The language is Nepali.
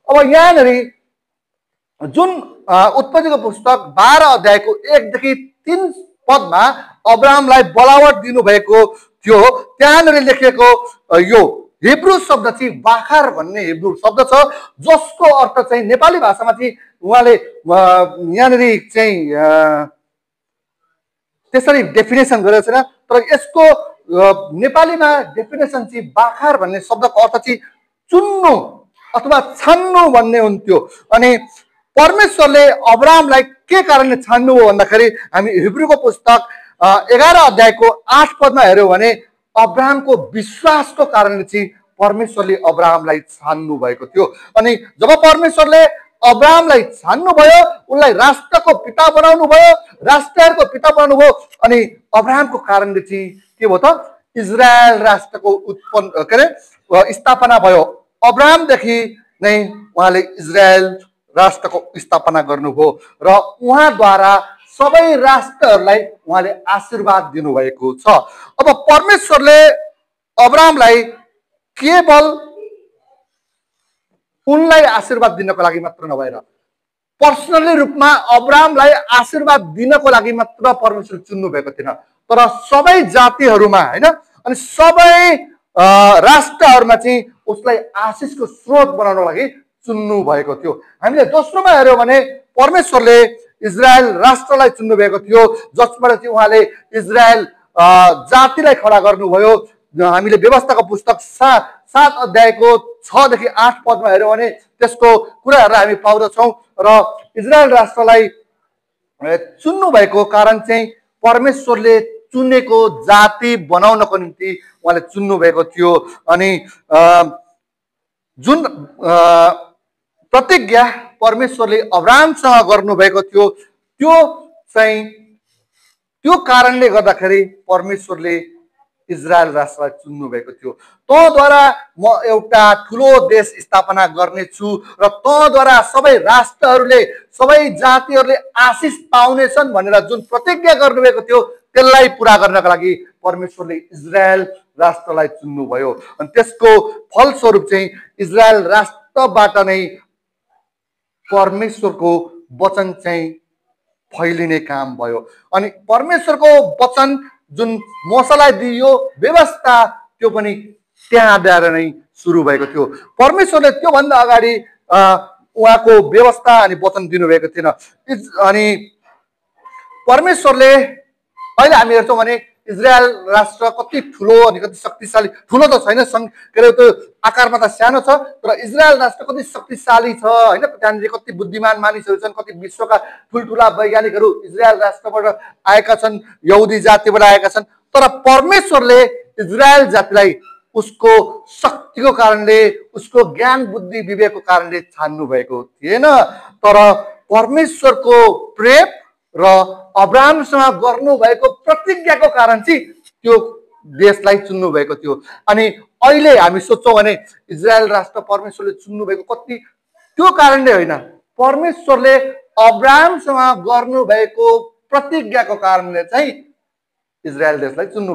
अब यहाँनेरि जुन उत्पत्तिको पुस्तक 12 अध्यायको 1 देखि 3 पदमा अब्राहमलाई बलावट दिनुभएको थियो। त्यहाँनेरि लेखिएको यो हिब्रू शब्द चाहिँ बाखार भन्ने हिब्रू शब्द छ, जसको अर्थ चाहिँ नेपाली भाषामा चाहिँ उहाँले यहाँनेरि चाहिँ त्यसरी डेफिनेसन गरेको छैन, तर यसको नेपालीमा डेफिनेसन चाहिँ बाखार भन्ने शब्दको अर्थ चाहिँ चुन्नु अथवा छान्नु भन्ने हुन्थ्यो। अनि परमेश्वरले अब्राहमलाई के कारणले छान्नु हो भन्दाखेरि हामी हिब्रूको पुस्तक 11 अध्यायको 8 पदमा हेर्यौँ भने अब्राहमको विश्वासको कारणले चाहिँ परमेश्वरले अब्राहमलाई छान्नु भएको थियो। अनि जब परमेश्वरले अब्राहमलाई छान्नु भयो, उनलाई राष्ट्रको पिता बनाउनु भयो, राष्ट्रहरूको पिता बनाउनु भयो, अनि अब्राहमको कारणले चाहिँ के भयो त इजरायल राष्ट्रको उत्पन्न के अरे स्थापना भयो। अब्राहमदेखि नै उहाँले इजरायल राष्ट्रको स्थापना गर्नुभयो र उहाँद्वारा सबै राष्ट्रहरूलाई उहाँले आशीर्वाद दिनुभएको छ। अब परमेश्वरले अब्राहमलाई केवल उनलाई आशीर्वाद दिनको लागि मात्र नभएर पर्सनली रूपमा अब्राहमलाई आशीर्वाद दिनको लागि मात्र परमेश्वरले चुन्नु भएको थिएन, तर सबै जातिहरूमा हैन अनि सबै राष्ट्रहरूमा चाहिँ उसलाई आशिषको स्रोत बनाउनको लागि चुन्नु भएको थियो। हामीले दोस्रोमा हेर्यौँ भने परमेश्वरले इजरायल राष्ट्रलाई चुन्नु भएको थियो, जसबाट चाहिँ उहाँले इजरायल जातिलाई खडा गर्नुभयो। हामीले व्यवस्थाको पुस्तक 7 अध्यायको 6 देखि 8 पदमा हेर्यौँ भने त्यसको कुराहरूलाई हामी पाउँदछौँ। र इजरायल राष्ट्रलाई चुन्नु भएको कारण चाहिँ परमेश्वरले चुनेको जाति बनाउनको निम्ति उहाँले चुन्नु भएको थियो। अनि जुन प्रतिज्ञा परमेश्वरले अब्राहमसँग गर्नुभएको थियो त्यो कारणले गर्दाखेरि परमेश्वरले इजरायल राष्ट्रलाई चुन्नु भएको थियो। तँद्वारा म एउटा ठुलो देश स्थापना गर्नेछु र तँद्वारा सबै राष्ट्रहरूले सबै जातिहरूले आशिष पाउनेछन् भनेर जुन प्रतिज्ञा गर्नुभएको थियो त्यसलाई पुरा गर्नका लागि परमेश्वरले इजरायल राष्ट्रलाई चुन्नुभयो। अनि त्यसको फलस्वरूप चाहिँ इजरायल राष्ट्रबाट नै परमेश्वरको वचन चाहिँ फैलिने काम भयो। अनि परमेश्वरको वचन जुन मोसालाई दिइयो व्यवस्था त्यो पनि त्यहाँबाट नै सुरु भएको थियो। परमेश्वरले त्योभन्दा अगाडि उहाँको व्यवस्था अनि वचन दिनुभएको थिएन। अनि परमेश्वरले अहिले हामी हेर्छौँ भने इजरायल राष्ट्र कति ठुलो अनि कति शक्तिशाली, ठुलो त छैन के अरे त्यो आकारमा त सानो छ, तर इजरायल राष्ट्र कति शक्तिशाली छ होइन। त्यहाँनिर कति बुद्धिमान मानिसहरू छन्, कति विश्वका ठुल्ठुला वैज्ञानिकहरू इजरायल राष्ट्रबाट आएका छन्, यहुदी जातिबाट आएका छन्। तर परमेश्वरले इजरायल जातिलाई उसको शक्तिको कारणले, उसको ज्ञान बुद्धि विवेकको कारणले छान्नु भएको थिएन, तर परमेश्वरको प्रेम र अब्राहमसँग गर्नुभएको प्रतिज्ञाको कारण चाहिँ त्यो देशलाई चुन्नु भएको थियो। अनि अहिले हामी सोच्छौँ भने इजरायल राष्ट्र परमेश्वरले चुन्नु भएको कति त्यो कारणले होइन, परमेश्वरले अब्राहमसँग गर्नुभएको प्रतिज्ञाको कारणले चाहिँ इजरायल देशलाई चुन्नु भएको